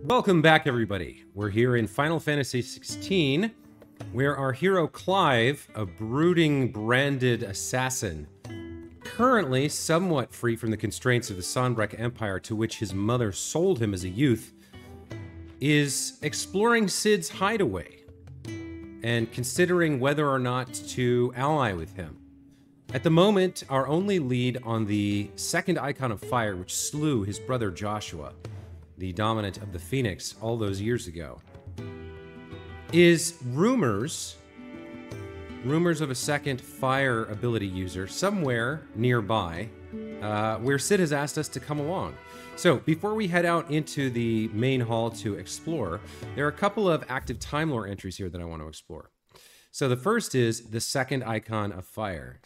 Welcome back, everybody. We're here in Final Fantasy XVI, where our hero Clive, a brooding, branded assassin, currently somewhat free from the constraints of the Sanbreque Empire to which his mother sold him as a youth, is exploring Cid's hideaway and considering whether or not to ally with him. At the moment, our only lead on the second icon of fire, which slew his brother Joshua, the dominant of the Phoenix all those years ago, is rumors of a second fire ability user somewhere nearby, where Cid has asked us to come along. So before we head out into the main hall to explore, there are a couple of active Time Lore entries here that I want to explore. So the first is the second icon of fire.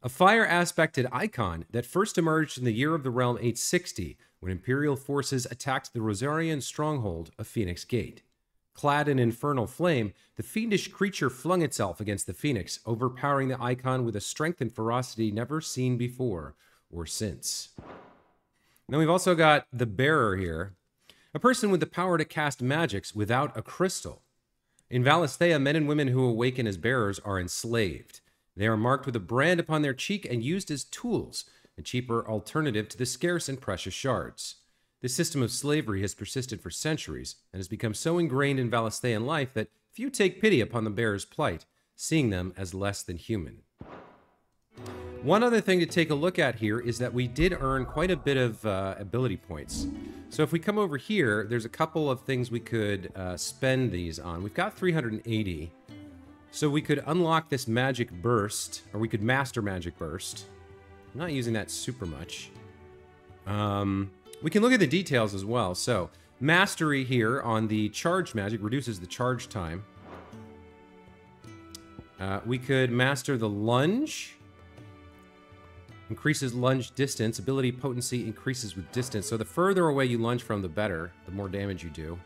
A fire-aspected icon that first emerged in the year of the realm 860, when Imperial forces attacked the Rosarian stronghold of Phoenix Gate. Clad in infernal flame, the fiendish creature flung itself against the Phoenix, overpowering the icon with a strength and ferocity never seen before or since. Then we've also got the Bearer here, a person with the power to cast magics without a crystal. In Valisthea, men and women who awaken as bearers are enslaved. They are marked with a brand upon their cheek and used as tools, a cheaper alternative to the scarce and precious shards. This system of slavery has persisted for centuries and has become so ingrained in Valisthean life that few take pity upon the bearer's plight, seeing them as less than human. One other thing to take a look at here is that we did earn quite a bit of ability points. So if we come over here, there's a couple of things we could spend these on. We've got 380. So we could unlock this magic burst, or we could master magic burst. I'm not using that super much. We can look at the details as well. So, mastery here on the charged magic reduces the charge time. We could master the lunge. Increases lunge distance. Ability potency increases with distance. So the further away you lunge from, the better. The more damage you do.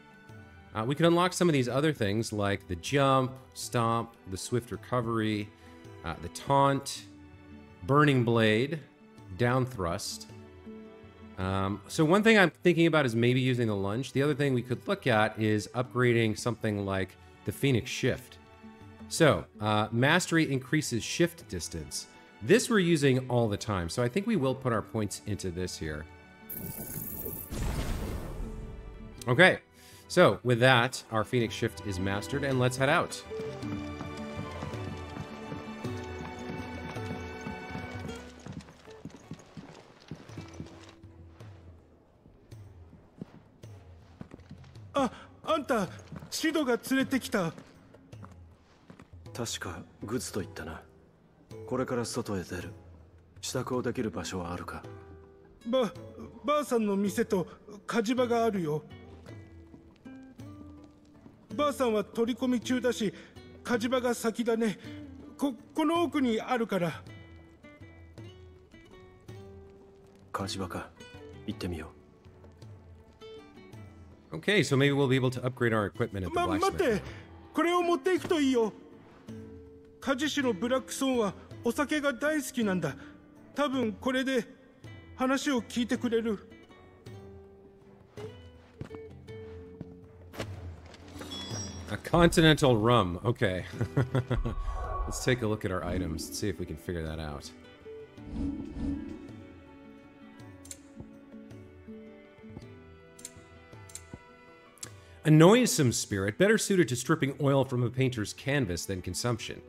We can unlock some of these other things like the jump, stomp, the swift recovery, the taunt, burning blade, down thrust. So one thing I'm thinking about is maybe using the lunge. The other thing we could look at is upgrading something like the Phoenix Shift. So mastery increases shift distance. This we're using all the time, so I think we will put our points into this here. Okay. So, with that, our Phoenix Shift is mastered, and let's head out. Anta, Shidoが連れてきた。確かグズと言ったな。これから外へ出る。支度をできる場所はあるか。ばあさんの店と火事場があるよ。ばあさんは取り込み中だし、火事場が先だね。この奥にあるから。火事場か。行ってみよう。Okay, so maybe we'll be able to upgrade our equipment at the blacksmith. 待って、これを持っていくといいよ。鍛冶師のブラックソーンはお酒が大好きなんだ。多分これで話を聞いてくれる。A continental rum. Okay. Let's take a look at our items and see if we can figure that out. A noisome spirit, better suited to stripping oil from a painter's canvas than consumption.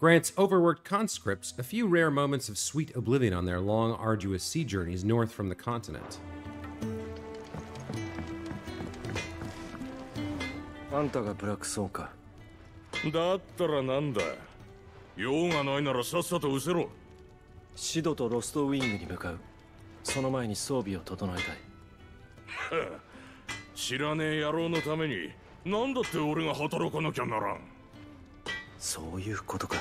Grants overworked conscripts a few rare moments of sweet oblivion on their long, arduous sea journeys north from the continent. あんたがブラックソーンか。だったらなんだ。用がないならさっさと失せろ。シドとロストウィングに向かう。その前に装備を整えたい。知らねえ野郎のために何だって俺が働かなきゃならん。そういうことか。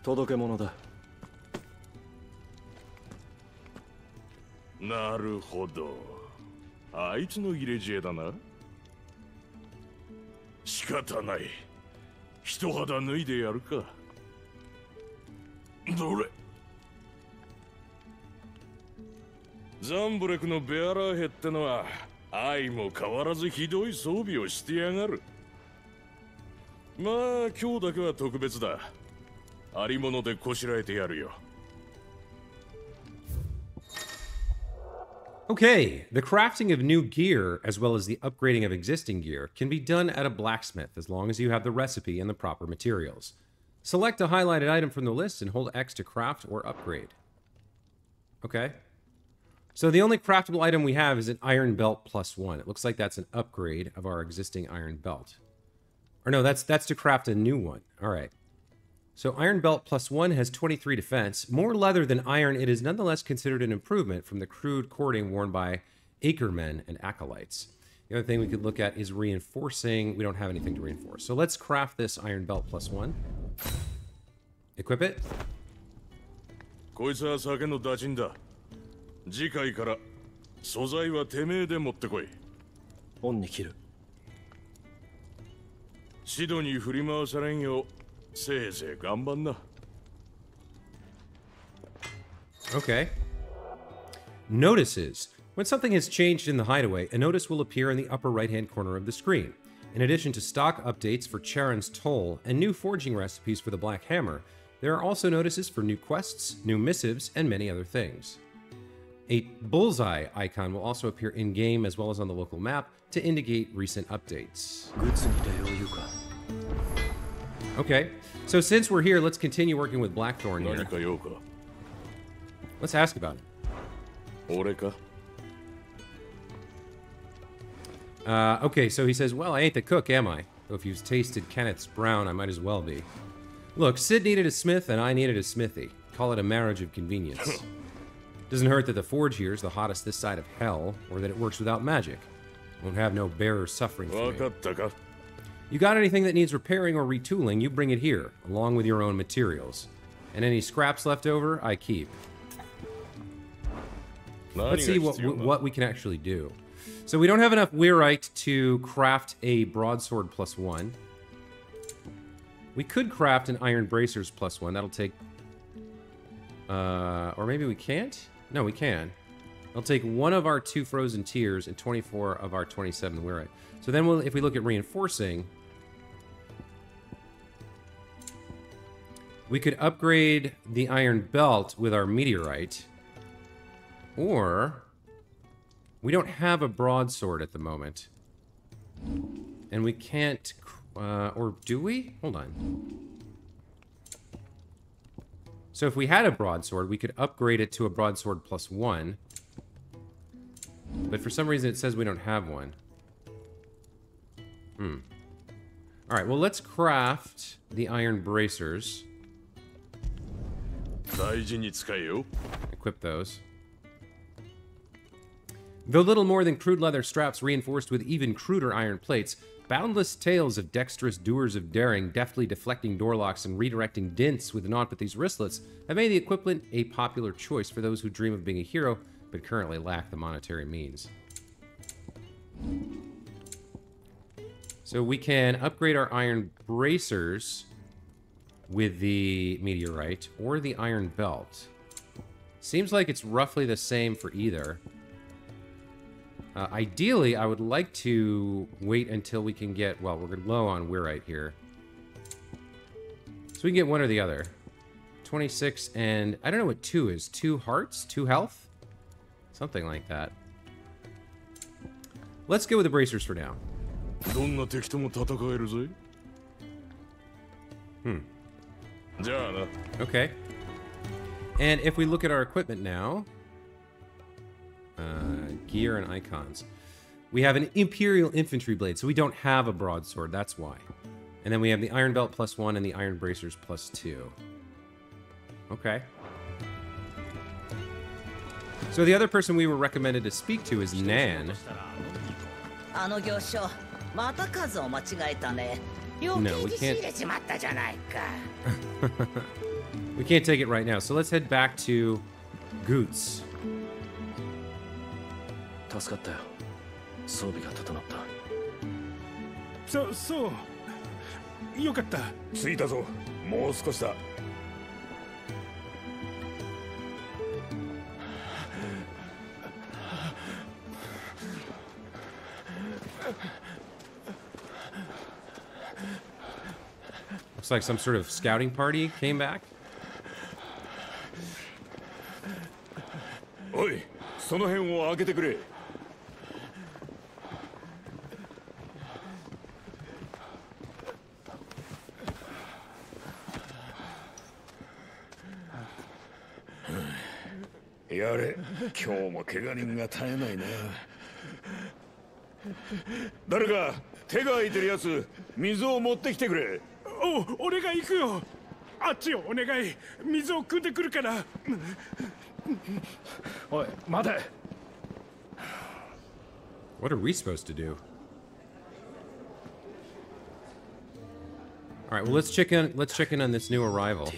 届け物だ。なるほど。あいつの入れ知恵だな。仕方ない。一肌脱いでやるか。どれザンブレクのベアラーヘってのは相も変わらずひどい装備をしてやがる。まあ今日だけは特別だ。ありものでこしらえてやるよ。Okay, the crafting of new gear, as well as the upgrading of existing gear, can be done at a blacksmith as long as you have the recipe and the proper materials. Select a highlighted item from the list and hold X to craft or upgrade. Okay. So the only craftable item we have is an iron belt +1. It looks like that's an upgrade of our existing iron belt. Or no, that's to craft a new one. All right. So Iron Belt +1 has 23 defense. More leather than iron, it is nonetheless considered an improvement from the crude cording worn by Acremen and Acolytes. The other thing we could look at is reinforcing. We don't have anything to reinforce. So let's craft this Iron Belt +1. Equip it. こいつは酒の打診だ。次回から素材はてめえで持ってこい。オンに切る。シドに振り回されんよう。せいぜい頑張んな。Okay. Notices. When something has changed in the hideaway, a notice will appear in the upper right-hand corner of the screen. In addition to stock updates for Charon's Toll and new forging recipes for the Black Hammer, there are also notices for new quests, new missives, and many other things. A bullseye icon will also appear in-game as well as on the local map to indicate recent updates. グッズに礼を言うか。Okay, so since we're here, let's continue working with Blackthorn 何 here. か用か。 Let's ask about it. 俺か。Okay, so he says, well, I ain't the cook, am I? Though if you've tasted Kenneth's brown, I might as well be. Look, Sid needed a smith and I needed a smithy. Call it a marriage of convenience. Doesn't hurt that the forge here is the hottest this side of hell, or that it works without magic. Won't have no bearer suffering for わ me. かったか。 You got anything that needs repairing or retooling, you bring it here, along with your own materials. And any scraps left over, I keep. Let's see what we can actually do. So we don't have enough weirite to craft a broadsword +1. We could craft an iron bracers +1. That'll take... or maybe we can't? No, we can. It'll take 1 of our 2 frozen tears and 24 of our 27 weirite. So then if we look at reinforcing... we could upgrade the iron belt with our meteorite. Or... we don't have a broadsword at the moment. And we can't... or do we? Hold on. So if we had a broadsword, we could upgrade it to a broadsword +1. But for some reason it says we don't have one. Alright, well let's craft the iron bracers. 大事に使えよ。 Equip those. Though little more than crude leather straps reinforced with even cruder iron plates, boundless tales of dexterous doers of daring, deftly deflecting door locks and redirecting dints with naught but these wristlets have made the equipment a popular choice for those who dream of being a hero but currently lack the monetary means. So we can upgrade our iron bracers with the meteorite or the iron belt. Seems like it's roughly the same for either. Ideally, I would like to wait until we can get... well, we're low on weirite here. So we can get one or the other. 26 and... I don't know what 2 is. 2 hearts? 2 health? Something like that. Let's go with the bracers for now. どんな敵とも戦えるぜ。じゃあな。 Okay. And if we look at our equipment now... gear and icons. We have an Imperial Infantry Blade, so we don't have a broadsword, that's why. And then we have the Iron Belt +1 and the Iron Bracers +2. Okay. So the other person we were recommended to speak to is Nan. No, we can't. We can't take it right now, so let's head back to Goots. 助かったよ。装備が整った。そう。よかった。着いたぞ。もう少しだ。Looks like some sort of scouting party came back. おい、その辺を開けてくれ。やれ、今日も怪我人が絶えないな。誰か手が空いてるやつ、水を持ってきてくれ。俺が行くよ。あっちよ、お願い。水を汲んでくるから。おい、待て。What are we supposed to do? All right, well, let's check in on this new arrival.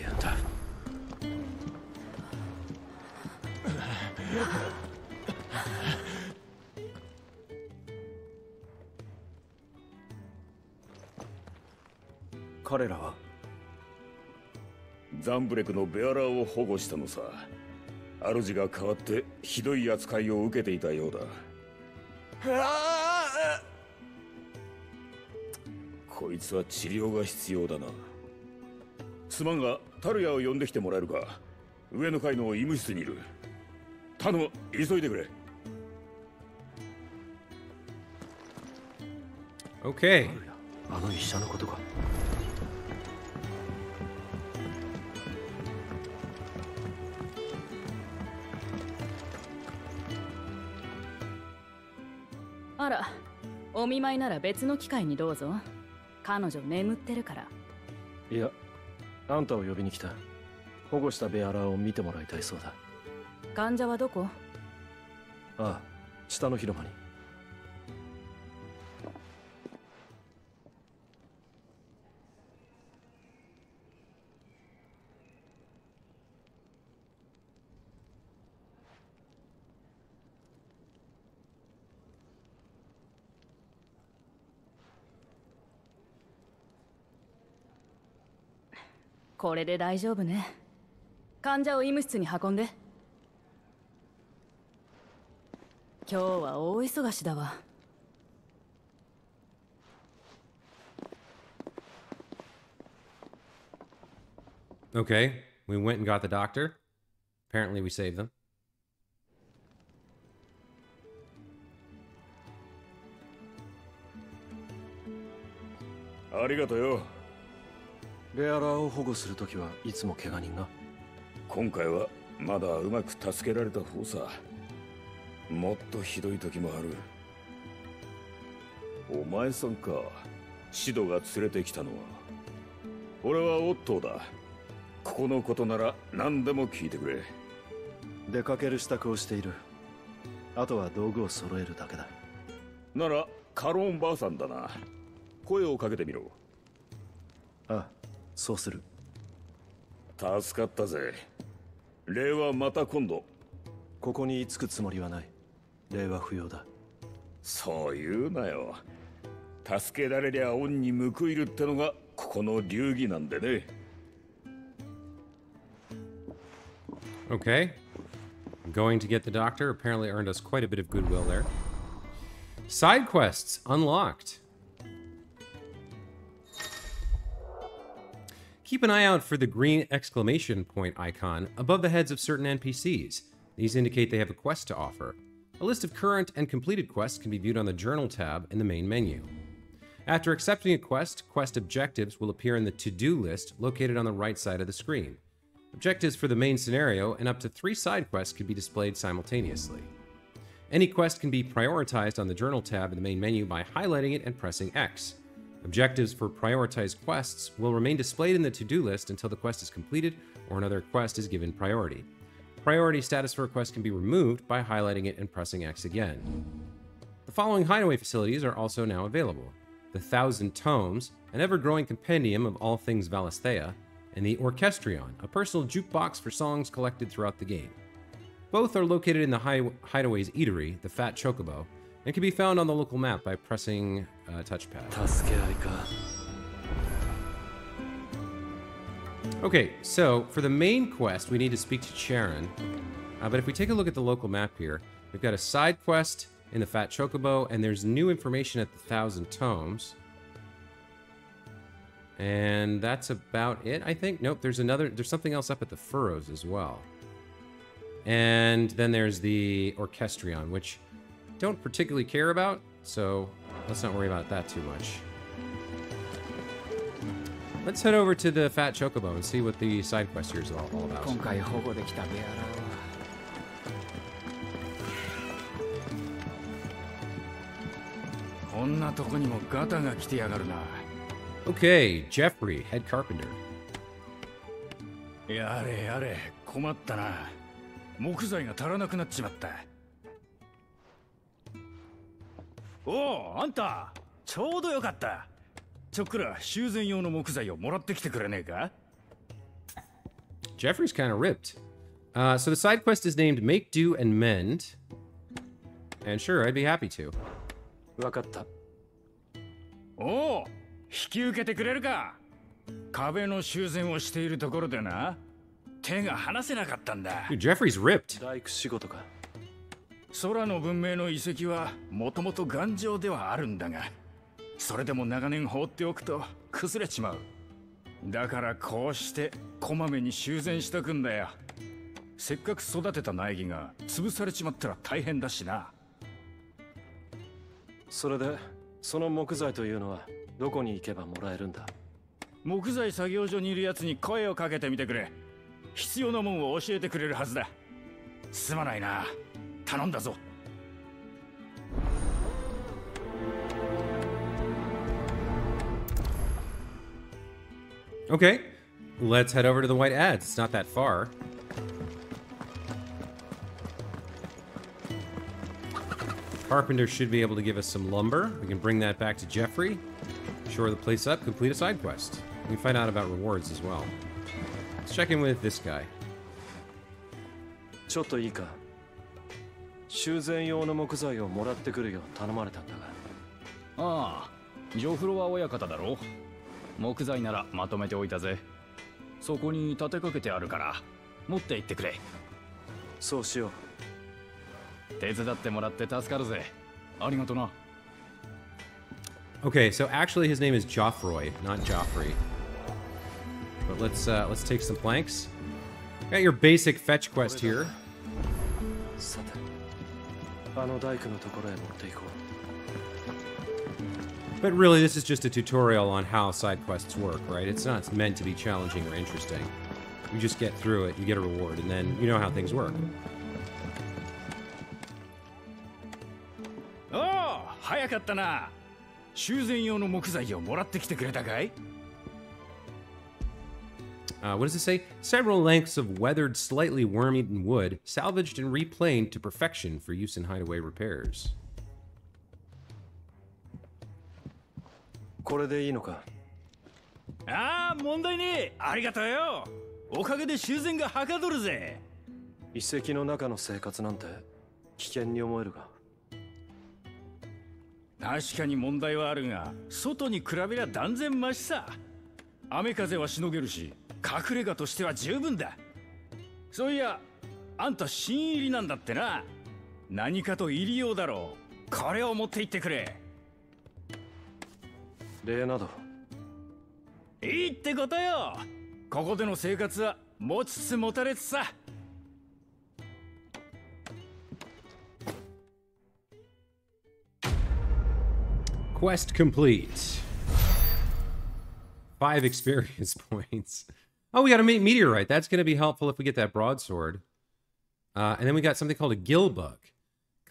彼らはザンブレクのベアラーを保護したのさ。主が変わってひどい扱いを受けていたようだ。こいつは治療が必要だな。すまんがタルヤを呼んできてもらえるか。上の階の医務室にいる。頼む、急いでくれ。 Okay. あの医者のことか。あら、お見舞いなら別の機会にどうぞ。彼女眠ってるから。いや、あんたを呼びに来た。保護したベアラーを見てもらいたいそうだ。患者はどこ？ああ、下の広場に。これで大丈夫ね。患者を医務室に運んで。今日は大忙しだわ。Okay, we went and got the doctor. Apparently we saved them. ありがとうよ。ベアラーを保護するときはいつも怪我人が。今回はまだうまく助けられた方さ。もっとひどい時もある。お前さんか。シドが連れてきたのは。俺はオットーだ。ここのことなら何でも聞いてくれ。出かける支度をしている。あとは道具を揃えるだけだ。ならカローンばあさんだな。声をかけてみろ。ああ、そうする。助かったぜ。礼はまた今度。ここに居つくつもりはない。礼は不要だ。そう言うなよ。助けられりゃ恩に報いるってのがここの流儀なんでね。Okay. Going to get the doctor apparently earned us quite a bit of goodwill there. Side quests unlocked. Keep an eye out for the green exclamation point icon above the heads of certain NPCs. These indicate they have a quest to offer. A list of current and completed quests can be viewed on the Journal tab in the main menu. After accepting a quest, quest objectives will appear in the to-do list located on the right side of the screen. Objectives for the main scenario and up to 3 side quests can be displayed simultaneously. Any quest can be prioritized on the Journal tab in the main menu by highlighting it and pressing X. Objectives for prioritized quests will remain displayed in the to-do list until the quest is completed or another quest is given priority. Priority status for a quest can be removed by highlighting it and pressing X again. The following hideaway facilities are also now available: the 1,000 Tomes, an ever-growing compendium of all things Valisthea, and the Orchestrion, a personal jukebox for songs collected throughout the game. Both are located in the Hideaway's eatery, the Fat Chocobo, and can be found on the local map by pressing touchpad. Okay, so for the main quest, we need to speak to Charon. But if we take a look at the local map here, we've got a side quest in the Fat Chocobo, and there's new information at the Thousand Tomes. And that's about it, I think. Nope, there's something else up at the Furrows as well. And then there's the Orchestrion, which I don't particularly care about, so let's not worry about that too much. Let's head over to the Fat Chocobo and see what the side quest here is all about. Okay, Jeffrey, head carpenter. やれやれ、困ったな。木材が足らなくなっちまった。おお、あんた、ちょうどよかった。ちょっくら修繕用の木材をもらってきてくれねえか? Jeffrey's kind of ripped. So the side quest is named Make Do and Mend. And sure, I'd be happy to. わかった。おお、引き受けてくれるか。壁の修繕をしているところでな、手が離せなかったんだ。Dude, Jeffrey's ripped. 大工仕事か。空の文明の遺跡はもともと頑丈ではあるんだが、それでも長年放っておくと崩れちまう。だからこうしてこまめに修繕しとくんだよ。せっかく育てた苗木が潰されちまったら大変だしな。それでその木材というのはどこに行けばもらえるんだ？木材作業所にいるやつに声をかけてみてくれ。必要なもんを教えてくれるはずだ。すまないな。頼んだぞ。Okay, let's head over to the White Adze. It's not that far. Carpenter should be able to give us some lumber. We can bring that back to Jeffrey, shore the place up, complete a side quest. We can find out about rewards as well. Let's check in with this guy. ちょっといいか。修繕用の木材をもらってくるよう頼まれたんだが。ああ、ジョフロワ親方だろ。木材ならまとめておいたぜ。そこに立てかけてあるから持って行ってくれ。そうしよう。手伝ってもらって助かるぜ。ありがとな。Okay, so actually his name is Joffroy, not Joffrey. But let's take some planks. Got your basic fetch quest here. さて、あの大工のところへ持っていこう。But really, this is just a tutorial on how side quests work, right? It's not meant to be challenging or interesting. You just get through it, you get a reward, and then you know how things work. おお、早かったな。修繕用の木材をもらってきてくれたかい? What does it say? Several lengths of weathered, slightly worm-eaten wood, salvaged and replaned to perfection for use in hideaway repairs. これでいいのか？ああ、問題ねえ。ありがとうよ。おかげで修繕がはかどるぜ。遺跡の中の生活なんて危険に思えるが。確かに問題はあるが、外に比べりゃ断然マシさ。雨風はしのげるし、隠れ家としては十分だ。そういや、あんた新入りなんだってな。何かと入り用だろう。これを持って行ってくれ。礼などいいってことよ。ここでの生活は持ちつ持たれつさ。Quest complete. 5 experience points. Oh, we got a meteorite. That's going to be helpful if we get that broadsword. And then we got something called a gill bug.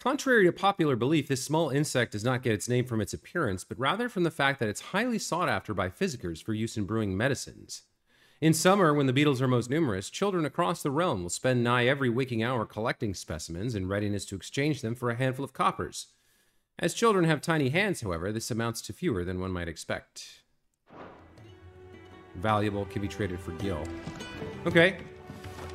Contrary to popular belief, this small insect does not get its name from its appearance, but rather from the fact that it's highly sought after by physicers for use in brewing medicines. In summer, when the beetles are most numerous, children across the realm will spend nigh every waking hour collecting specimens in readiness to exchange them for a handful of coppers. As children have tiny hands, however, this amounts to fewer than one might expect. Valuable, can be traded for gil. Okay.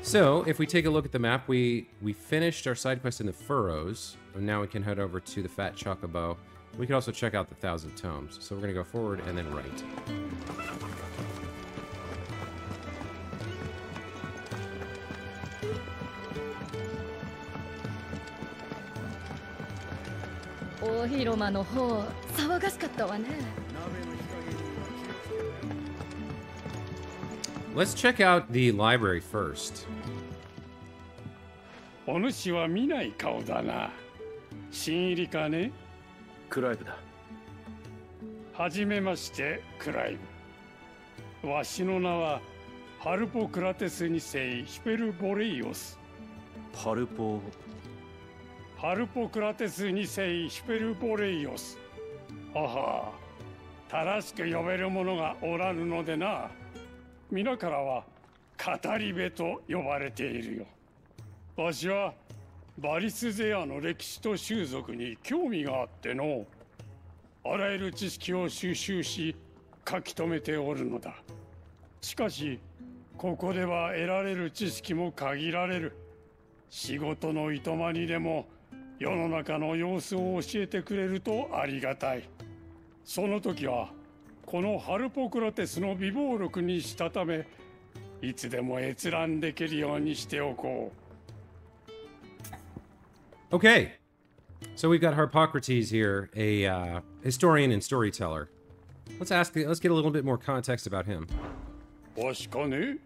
So, if we take a look at the map, we finished our side quest in the Furrows, and now we can head over to the Fat Chocobo. We can also check out the Thousand Tomes. So we're going to go forward and then right. と広間の方騒がしかったわね。 Let's check out the library first. お主は見ない顔だな。新入りかね。クライブだ。はじめまして、クライブ。わしの名はハルポクラテス2世ヒペルボレイオス。ハルポクラテス2世ヒペルボレイオス。はは、正しく呼べる者がおらぬのでな。皆からは語り部と呼ばれているよ。わしはバリスゼアの歴史と習俗に興味があっての、あらゆる知識を収集し書き留めておるのだ。しかしここでは得られる知識も限られる。仕事のいとまにでも世の中の様子を教えてくれるとありがたい。その時はこのハルポクラテスの備忘録にしたため、いつでも閲覧できるようにしておこう。 Okay, so we've got Harpocrates here, a historian and storyteller. Let's get a little bit more context about him. わしかね。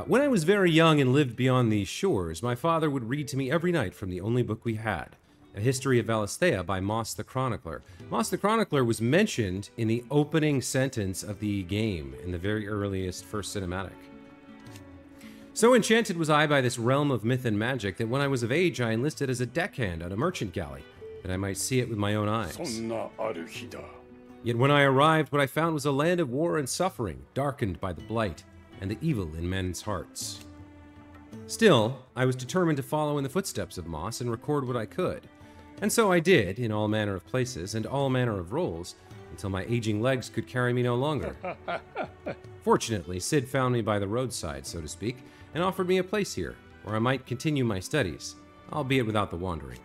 When I was very young and lived beyond these shores, my father would read to me every night from the only book we had, A History of Valisthea by Moss the Chronicler. Moss the Chronicler was mentioned in the opening sentence of the game in the very earliest first cinematic. So enchanted was I by this realm of myth and magic that when I was of age I enlisted as a deckhand on a merchant galley, that I might see it with my own eyes. そんなある日だ。 Yet when I arrived, what I found was a land of war and suffering, darkened by the blight and the evil in men's hearts. Still, I was determined to follow in the footsteps of Moss and record what I could. And so I did, in all manner of places and all manner of roles, until my aging legs could carry me no longer. Fortunately, Sid found me by the roadside, so to speak, and offered me a place here, where I might continue my studies, albeit without the wandering.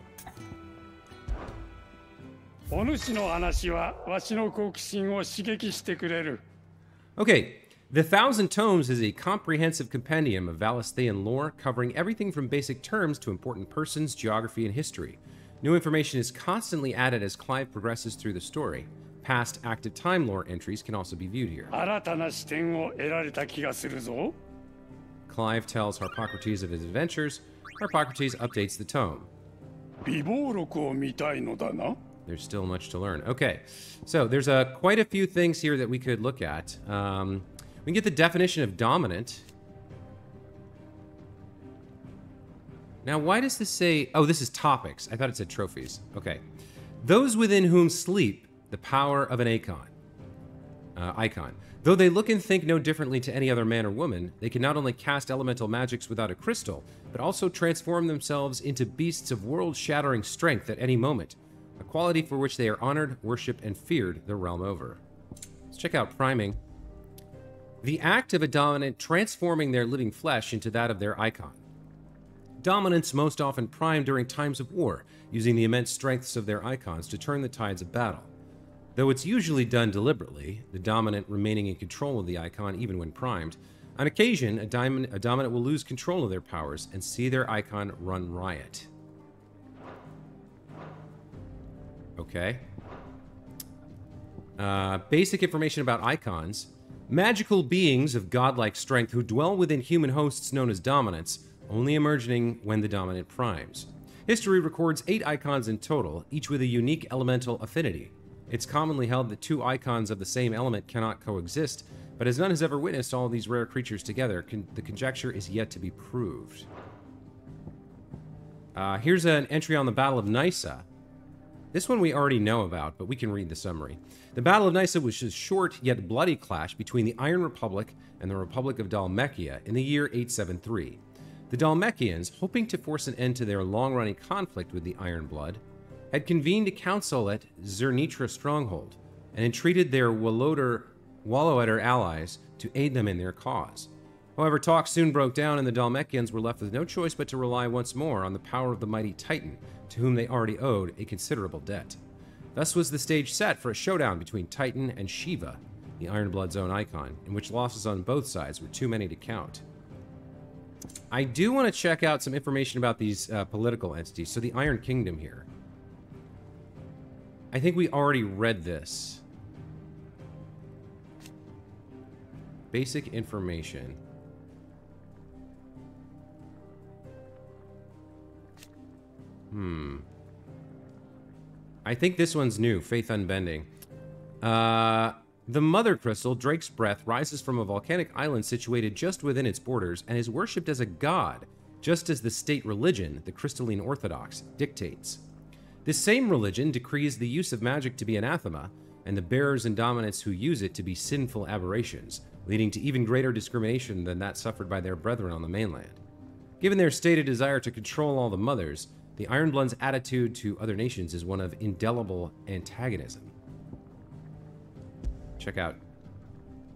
お主の話はわしの好奇心を刺激してくれる。 Okay, The Thousand Tomes is a comprehensive compendium of Valisthean lore covering everything from basic terms to important persons, geography, and history. New information is constantly added as Clive progresses through the story. Past active time lore entries can also be viewed here. 新たな視点を得られた気がするぞ。 Clive tells Harpocrates of his adventures. Harpocrates updates the tome. 備忘録を見たいのだな。 There's still much to learn. Okay, so there's quite a few things here that we could look at. We can get the definition of dominant. Now, why does this say... Oh, this is topics. I thought it said trophies. Okay. Those within whom sleep the power of an icon. Though they look and think no differently to any other man or woman, they can not only cast elemental magics without a crystal, but also transform themselves into beasts of world-shattering strength at any moment, a quality for which they are honored, worshipped, and feared the realm over. Let's check out priming. The act of a dominant transforming their living flesh into that of their icon. Dominants most often prime during times of war, using the immense strengths of their icons to turn the tides of battle. Though it's usually done deliberately, the dominant remaining in control of the icon even when primed, on occasion a dominant will lose control of their powers and see their icon run riot. Okay. Basic information about icons. Magical beings of godlike strength who dwell within human hosts known as dominants, only emerging when the dominant primes. History records 8 icons in total, each with a unique elemental affinity. It's commonly held that 2 icons of the same element cannot coexist, but as none has ever witnessed all these rare creatures together, the conjecture is yet to be proved. Here's an entry on the Battle of Nysa. This one we already know about, but we can read the summary. The Battle of Nysa was a short yet bloody clash between the Iron Republic and the Republic of Dhalmekia in the year 873. The Dhalmekians, hoping to force an end to their long-running conflict with the Iron Blood, had convened a council at Zernitra Stronghold and entreated their Walloeder allies to aid them in their cause. However, talks soon broke down and the Dhalmekians were left with no choice but to rely once more on the power of the mighty Titan, to whom they already owed a considerable debt. Thus was the stage set for a showdown between Titan and Shiva, the Iron Blood's own icon, in which losses on both sides were too many to count. I do want to check out some information about these political entities. So the Iron Kingdom here. I think we already read this. Basic information. I think this one's new. Faith Unbending. The Mother Crystal, Drake's Breath, rises from a volcanic island situated just within its borders and is worshipped as a god, just as the state religion, the Crystalline Orthodox, dictates. This same religion decrees the use of magic to be anathema, and the bearers and dominants who use it to be sinful aberrations, leading to even greater discrimination than that suffered by their brethren on the mainland. Given their stated desire to control all the mothers, the Ironbloods' attitude to other nations is one of indelible antagonism. Check out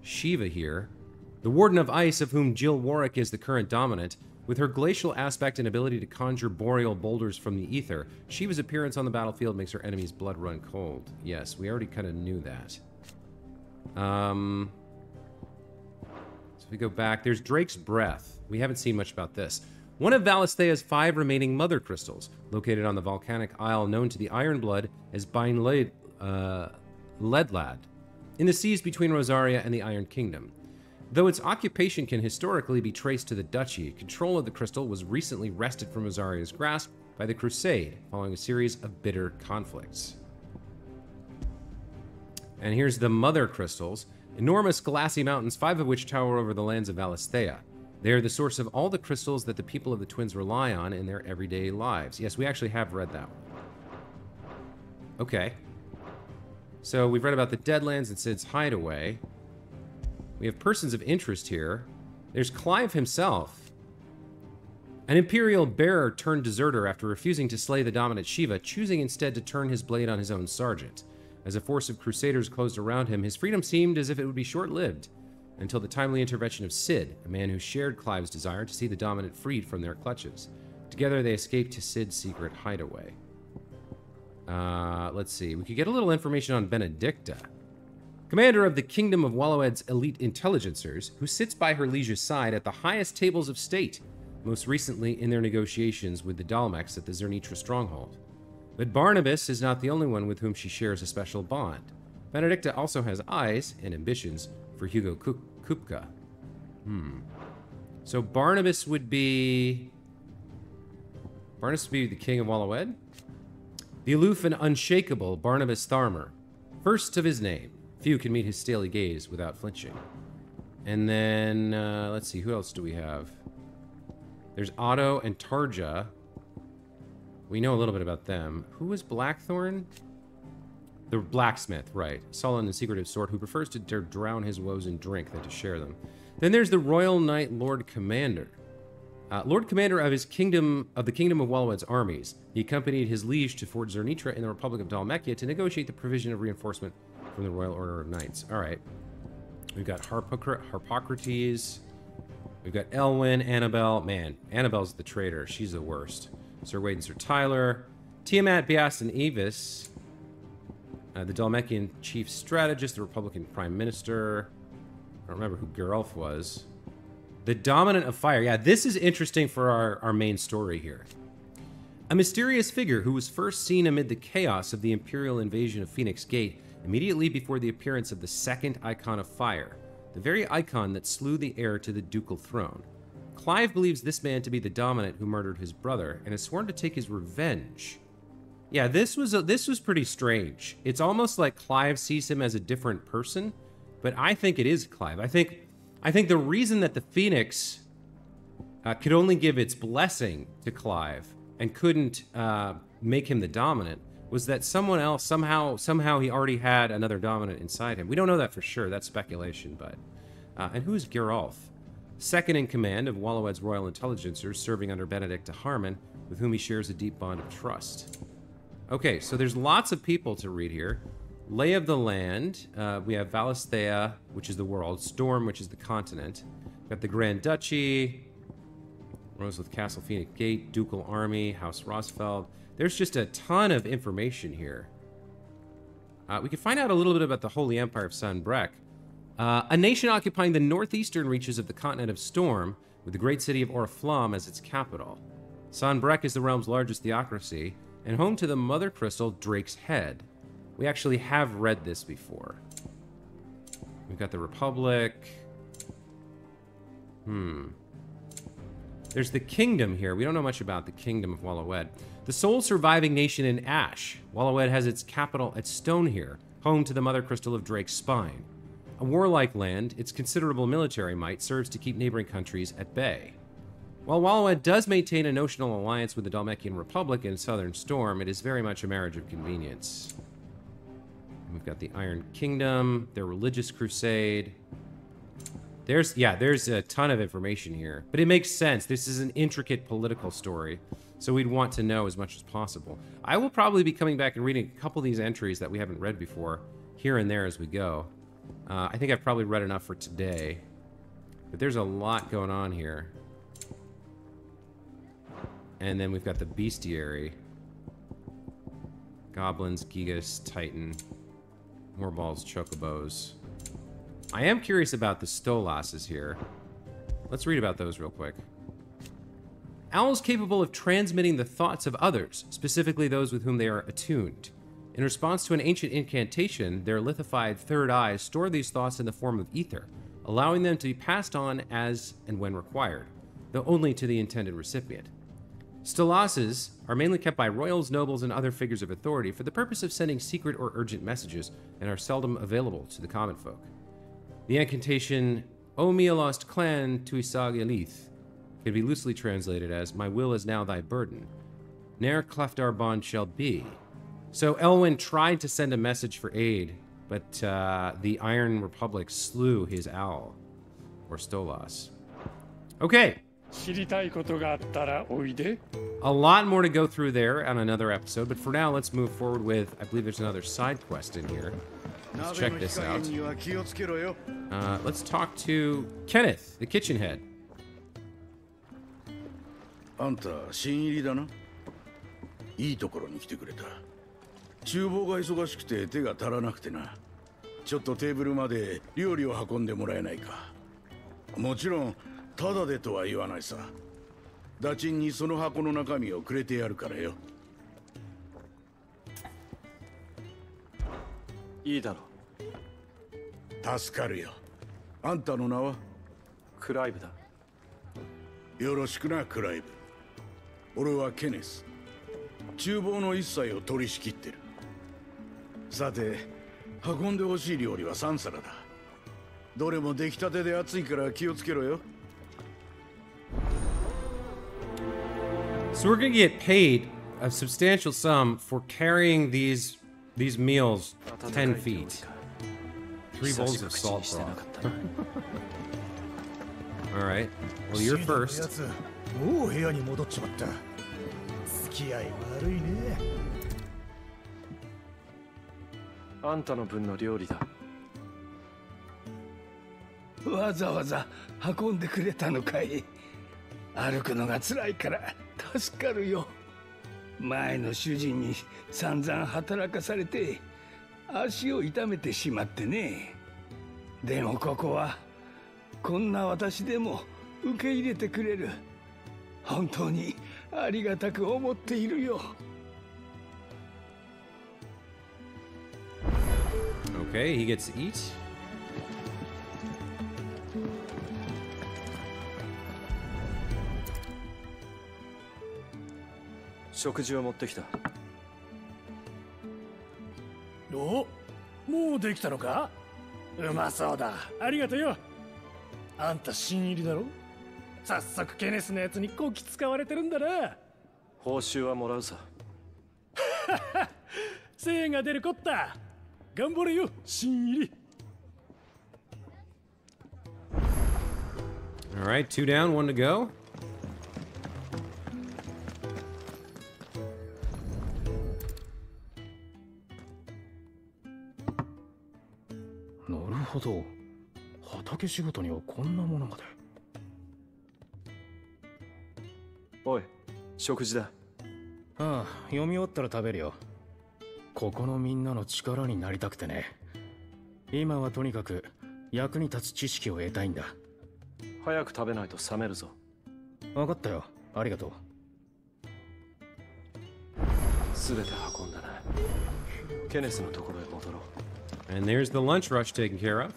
Shiva here, the Warden of Ice, of whom Jill Warwick is the current dominant. With her glacial aspect and ability to conjure boreal boulders from the ether, Shiva's appearance on the battlefield makes her enemies' blood run cold. Yes, we already kind of knew that. So if we go back, there's Drake's Breath. We haven't seen much about this. One of Valisthea's 5 remaining mother crystals, located on the volcanic isle known to the Ironblood as Bain Ledlad, in the seas between Rosaria and the Iron Kingdom. Though its occupation can historically be traced to the Duchy, control of the crystal was recently wrested from Rosaria's grasp by the Crusade, following a series of bitter conflicts. And here's the Mother Crystals, enormous glassy mountains, 5 of which tower over the lands of Valisthea. They are the source of all the crystals that the people of the Twins rely on in their everyday lives. Yes, we actually have read that one. Okay. So we've read about the Deadlands and Sid's hideaway. We have persons of interest here. There's Clive himself. An Imperial bearer turned deserter after refusing to slay the dominant Shiva, choosing instead to turn his blade on his own sergeant. As a force of crusaders closed around him, his freedom seemed as if it would be short-lived, until the timely intervention of Sid, a man who shared Clive's desire to see the dominant freed from their clutches. Together they escaped to Sid's secret hideaway. Let's see. We could get a little information on Benedicta, commander of the Kingdom of Wallowed's elite intelligencers, who sits by her liege's side at the highest tables of state, most recently in their negotiations with the Dalmex at the Zernitra stronghold. But Barnabas is not the only one with whom she shares a special bond. Benedicta also has eyes and ambitions for Hugo Kupka. So Barnabas would be the king of Wallowed? The aloof and unshakable Barnabas Tharmer, first of his name. Few can meet his steely gaze without flinching. And then, let's see, who else do we have? There's Otto and Tarja. We know a little bit about them. Who is Blackthorn? The blacksmith, right. Sullen and secretive sort who prefers to drown his woes in drink than to share them. Then there's the Royal Knight Lord Commander. Lord Commander of the Kingdom of Wallowed's armies. He accompanied his liege to Fort Zernitra in the Republic of Dalmekia to negotiate the provision of reinforcement from the Royal Order of Knights. All right. We've got Harpocrates. We've got Elwyn, Annabelle. Man, Annabelle's the traitor. She's the worst. Sir Wade and Sir Tyler. Tiamat, Biast, and Avis. The Dalmekian chief strategist, the Republican prime minister. I don't remember who Geralf was. The Dominant of Fire. Yeah, this is interesting for our main story here. A mysterious figure who was first seen amid the chaos of the Imperial invasion of Phoenix Gate immediately before the appearance of the second Icon of Fire, the very icon that slew the heir to the ducal throne. Clive believes this man to be the Dominant who murdered his brother and has sworn to take his revenge. Yeah, this was pretty strange. It's almost like Clive sees him as a different person, but I think it is Clive. I think the reason that the Phoenix could only give its blessing to Clive and couldn't make him the Dominant was that someone else, somehow he already had another Dominant inside him. We don't know that for sure. That's speculation, but... and who's Geralf? Second in command of Wallowed's Royal Intelligencers, serving under Benedicta Harmon, with whom he shares a deep bond of trust. Okay, so there's lots of people to read here. Lay of the land. We have Valisthea, which is the world. Storm, which is the continent. We've got the Grand Duchy. Rosewood Castle, Phoenix Gate, Ducal Army, House Rosfeld. There's just a ton of information here. We can find out a little bit about the Holy Empire of Sanbreque. A nation occupying the northeastern reaches of the continent of Storm, with the great city of Oriflamme as its capital. Sanbreque is the realm's largest theocracy, and home to the Mother Crystal Drake's Head. We actually have read this before. We've got the Republic. There's the Kingdom here. We don't know much about the Kingdom of Wallowed. The sole surviving nation in Ash. Wallowed has its capital at Stone here, home to the Mother Crystal of Drake's Spine. A warlike land, its considerable military might serves to keep neighboring countries at bay. While Wallowed does maintain a notional alliance with the Dhalmekian Republic and Southern Storm, it is very much a marriage of convenience. We've got the Iron Kingdom, their religious crusade. There's a ton of information here, but it makes sense. This is an intricate political story, so we'd want to know as much as possible. I will probably be coming back and reading a couple of these entries that we haven't read before, here and there as we go. I think I've probably read enough for today, but there's a lot going on here. And then we've got the Bestiary. Goblins, Gigas, Titan, Moorballs, Chocobos. I am curious about the Stolasses here. Let's read about those real quick. Owls capable of transmitting the thoughts of others, specifically those with whom they are attuned. In response to an ancient incantation, their lithified third eyes store these thoughts in the form of ether, allowing them to be passed on as and when required, though only to the intended recipient. Stolasses are mainly kept by royals, nobles, and other figures of authority for the purpose of sending secret or urgent messages, and are seldom available to the common folk. The incantation, O me a lost clan tuisag elith, can be loosely translated as, My will is now thy burden. Ne'er cleft our bond shall be. So Elwyn tried to send a message for aid, but the Iron Republic slew his owl, or Stolas. Okay. A lot more to go through there on another episode, but for now, let's move forward with, I believe there's another side quest in here. Let's check this out. Let's talk to Kenneth, the kitchen head. あんた新入りだな。いいところに来てくれた。厨房が忙しくて手が足らなくてな。ちょっとテーブルまで料理を運んでもらえないか。もちろんただでとは言わないさ。ダチンにその箱の中身をくれてやるからよ。いいだろう。助かるよ。あんたの名は？クライブだ。よろしくな、クライブ。俺はケネス。厨房の一切を取り仕切ってる。さて、運んでほしい料理は3皿だ。どれも出来たてで熱いから気をつけろよ。So we're gonna get paid a substantial sum for carrying these meals 10 feet. 3 bowls of salt broth. All right. Well, you're first. もう部屋に戻っちまった。付き合い悪いね。あんたの分の料理だ。わざわざ運んでくれたのかい。歩くのが辛いから助かるよ。前の主人に散々働かされて足を痛めてしまってね。でもここはこんな私でも受け入れてくれる。本当にありがたく思っているよ。Okay, he gets to eat. 食事を持ってきた。お、もうできたのか？うまそうだ。ありがとうよ。あんた新入りだろ？早速ケネスのやつにこき使われてるんだな。報酬はもらうさ。精が出るこった。頑張れよ、新入り。All right, 2 down, 1 to go. Naるほど。畑仕事にはこんなものまで。おい、食事だ。ああ、読み終わったら食べるよ。ここのみんなの力になりたくてね。今はとにかく役に立つ知識を得たいんだ。早く食べないと冷めるぞ。分かったよ。ありがとう。すべて運んだな。ケネスのところへ戻ろう。 And there's the lunch rush taken care of.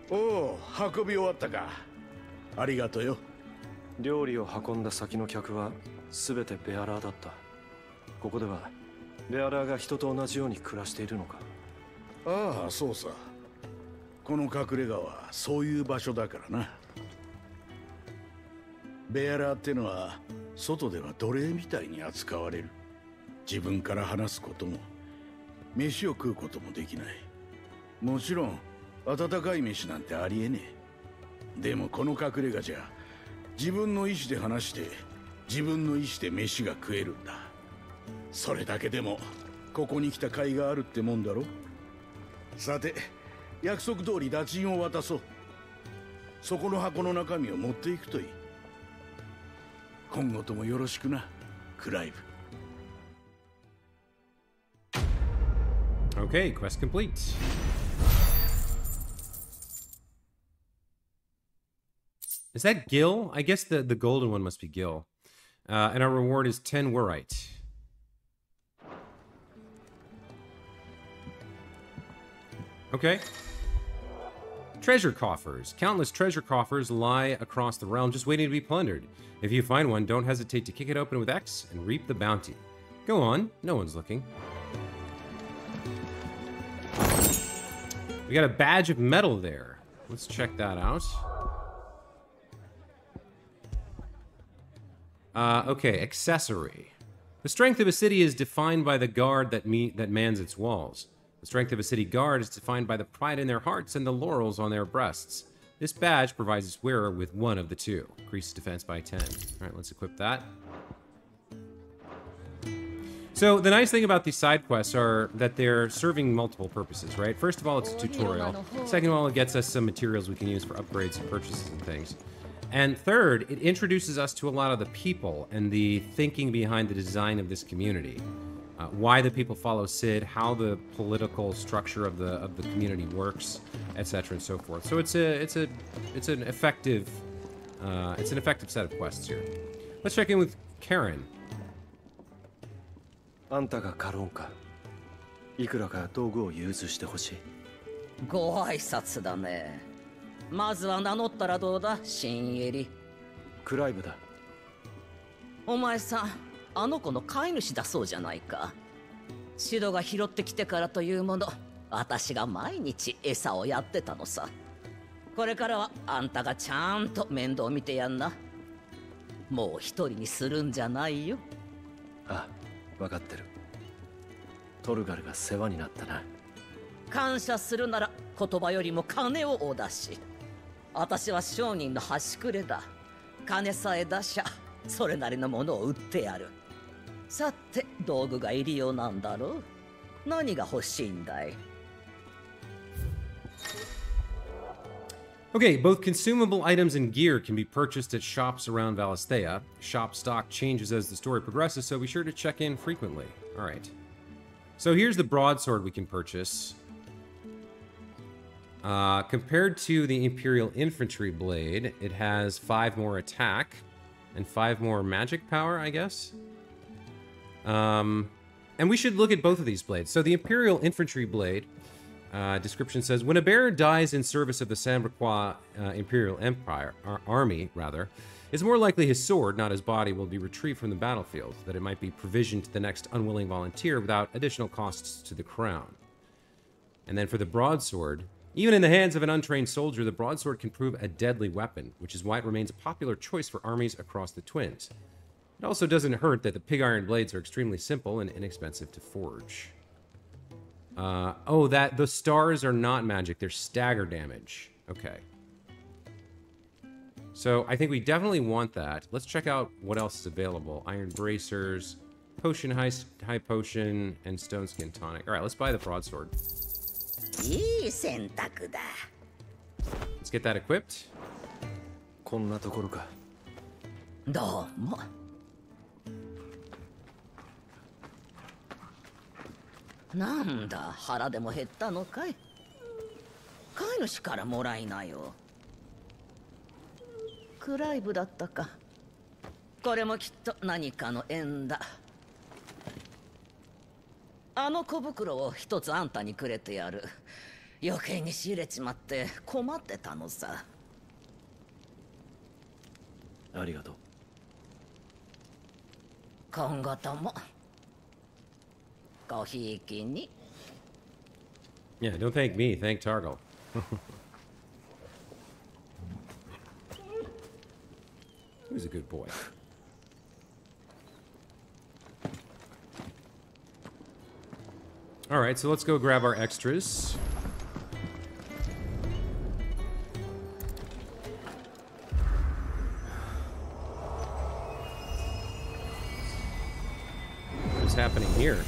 おお、運び終わったか。ありがとうよ。料理を運んだ先の客は全てベアラーだった。ここではベアラーが人と同じように暮らしているのか。ああ、そうさ。この隠れ家はそういう場所だからな。ベアラーってのは外では奴隷みたいに扱われる。自分から話すことも飯を食うこともできない。もちろん温かい飯なんてありえねえ。でもこの隠れ家じゃ自分の意志で話して自分の意志で飯が食えるんだ。それだけでもここに来た甲斐があるってもんだろ。さて、約束通り打賃を渡そう。そこの箱の中身を持っていくといい。今後ともよろしくな、クライブ。 Okay, quest complete. Is that Gil? I guess the golden one must be Gil. And our reward is 10 Warite. Okay. Treasure coffers. Countless treasure coffers lie across the realm just waiting to be plundered. If you find one, don't hesitate to kick it open with X and reap the bounty. Go on, no one's looking. We got a badge of metal there. Let's check that out. Okay, accessory. The strength of a city is defined by the guard that mans its walls. The strength of a city guard is defined by the pride in their hearts and the laurels on their breasts. This badge provides its wearer with one of the two. Increases defense by 10. All right, let's equip that. So the nice thing about these side quests are that they're serving multiple purposes, right? First of all, it's a tutorial. Second of all, it gets us some materials we can use for upgrades and purchases and things. And third, it introduces us to a lot of the people and the thinking behind the design of this community. Why the people follow Sid, how the political structure of the community works, etc. and so forth. So it's an effective set of quests here. Let's check in with Karen. あんたがカロンか。いくらか道具を融通してほしい。ご挨拶だね。まずは名乗ったらどうだ、新エリ。クライブだ。お前さん、あの子の飼い主だそうじゃないか。シドが拾ってきてからというもの、私が毎日餌をやってたのさ。これからはあんたがちゃんと面倒見てやんな。もう一人にするんじゃないよ。あ、分かってる。トルガルが世話になったな。感謝するなら言葉よりも金をお出し。私は商人の端くれだ。金さえ出しゃそれなりのものを売ってやる。さて道具が入りようなんだろう。何が欲しいんだい。Okay, both consumable items and gear can be purchased at shops around Valisthea. Shop stock changes as the story progresses, so be sure to check in frequently. All right. So here's the broadsword we can purchase. Compared to the Imperial Infantry Blade, it has 5 more attack and 5 more magic power, I guess. And we should look at both of these blades. So the Imperial Infantry Blade, description says, when a bearer dies in service of the Sambraquois Imperial Empire, army, rather, it's more likely his sword, not his body, will be retrieved from the battlefield, that it might be provisioned to the next unwilling volunteer without additional costs to the crown. And then for the broadsword, even in the hands of an untrained soldier, the broadsword can prove a deadly weapon, which is why it remains a popular choice for armies across the Twins. It also doesn't hurt that the pig iron blades are extremely simple and inexpensive to forge. The stars are not magic, they're stagger damage. Okay. So I think we definitely want that. Let's check out what else is available. Iron bracers, potion high potion, and stone skin tonic. All right, let's buy the broadsword. Let's get that equipped. こんなところか。どうも。なんだ、腹でも減ったのかい。飼い主からもらいなよ。クライブだったか。これもきっと何かの縁だ。あの小袋を一つあんたにくれてやる。余計に仕入れちまって困ってたのさ。ありがとう。今後ともごひいきに。Yeah, don't thank me, thank Targo. Who's a good boy? All right, so let's go grab our extras. What's happening here?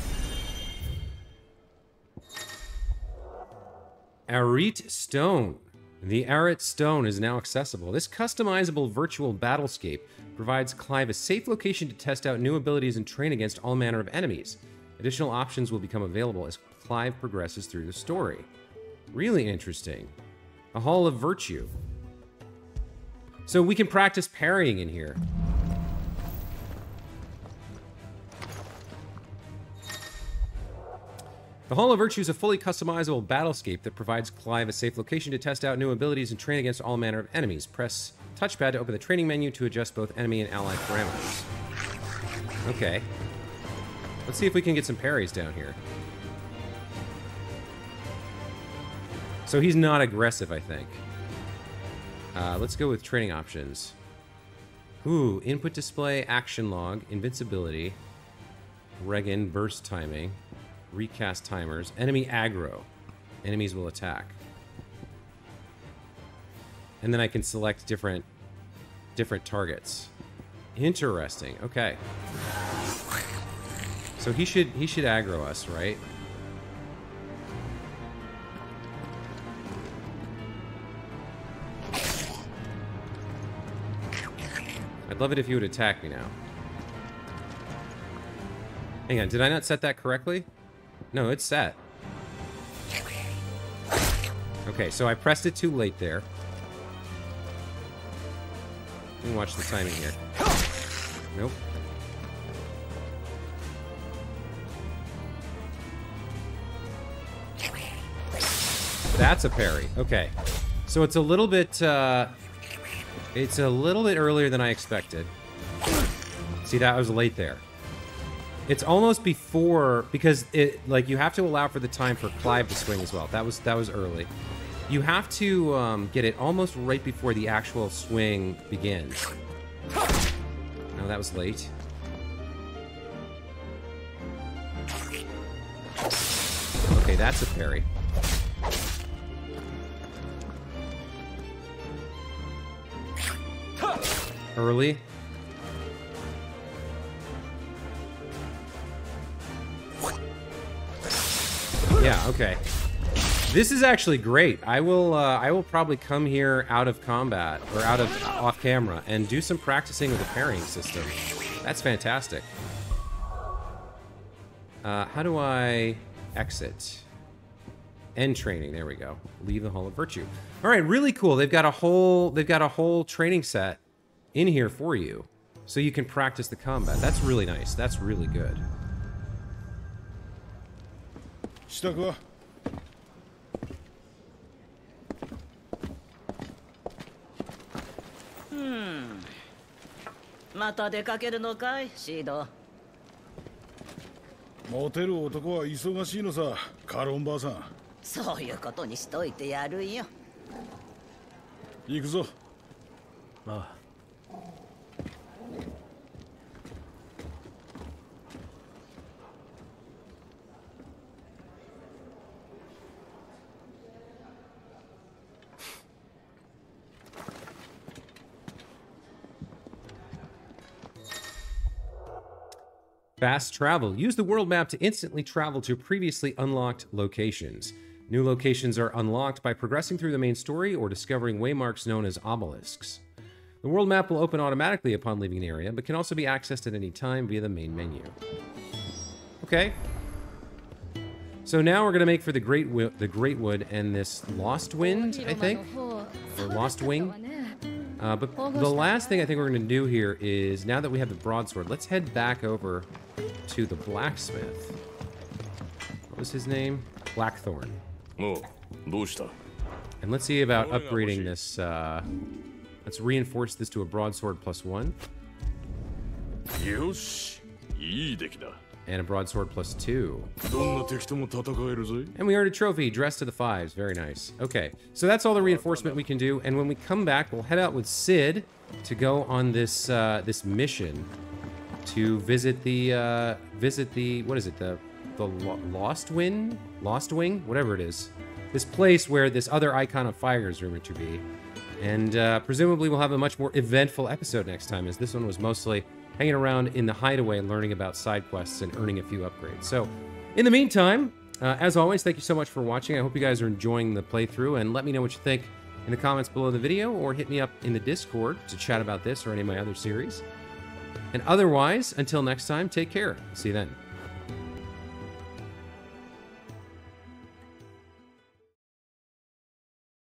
Arit Stone. The Arit Stone is now accessible. This customizable virtual battlescape provides Clive a safe location to test out new abilities and train against all manner of enemies. Additional options will become available as Clive progresses through the story. Really interesting. A Hall of Virtue. So we can practice parrying in here. The Hall of Virtue is a fully customizable battlescape that provides Clive a safe location to test out new abilities and train against all manner of enemies. Press touchpad to open the training menu to adjust both enemy and ally parameters. Okay. Let's see if we can get some parries down here. So he's not aggressive, I think. Let's go with training options. Ooh, input display, action log, invincibility, Regan, burst timing, recast timers, enemy aggro. Enemies will attack. And then I can select different targets. Interesting. Okay. So he should aggro us, right? I'd love it if he would attack me now. Hang on, did I not set that correctly? No, it's set. Okay, so I pressed it too late there. Let me watch the timing here. Nope. That's a parry. Okay. So it's a little bit earlier than I expected. See, that was late there. It's almost before, because you have to allow for the time for Clive to swing as well. That was early. You have to get it almost right before the actual swing begins. No, that was late. Okay, that's a parry. Early. Yeah, okay. This is actually great. I will probably come here out of combat, or off camera, and do some practicing with the parrying system. That's fantastic. How do I exit? End training, there we go. Leave the Hall of Virtue. All right, really cool. They've got a whole training set in here for you, so you can practice the combat. That's really nice. That's really good. Hmm. また出かけるのかい、シード。モテる男は忙しいのさ、カロンばあさん。そういうことにしといてやるよ。行くぞ。ああ。Fast travel. Use the world map to instantly travel to previously unlocked locations. New locations are unlocked by progressing through the main story or discovering waymarks known as obelisks. The world map will open automatically upon leaving an area, but can also be accessed at any time via the main menu. Okay. So now we're going to make for the Great Wood and this Lost Wind, I think? Or Lost Wing? But the last thing I think we're going to do here is, now that we have the broadsword, let's head back over to the blacksmith. was his name? Blackthorn. Oh, どうした? And let's see about upgrading this. Let's reinforce this to a broadsword +1. よし、いい出来だ。 And a broadsword +2. どんな敵とも戦えるぜ。 And we earned a trophy, dressed to the 5s. Very nice. Okay, so that's all the reinforcement we can do. And when we come back, we'll head out with Sid to go on this this mission to visit the what is it, the Lost Wing, whatever it is. This place where this other icon of fire is rumored to be. And presumably we'll have a much more eventful episode next time, as this one was mostly hanging around in the hideaway, learning about side quests and earning a few upgrades. So, in the meantime, as always, thank you so much for watching. I hope you guys are enjoying the playthrough, and let me know what you think in the comments below the video, or hit me up in the Discord to chat about this or any of my other series. And otherwise, until next time, take care. See you then.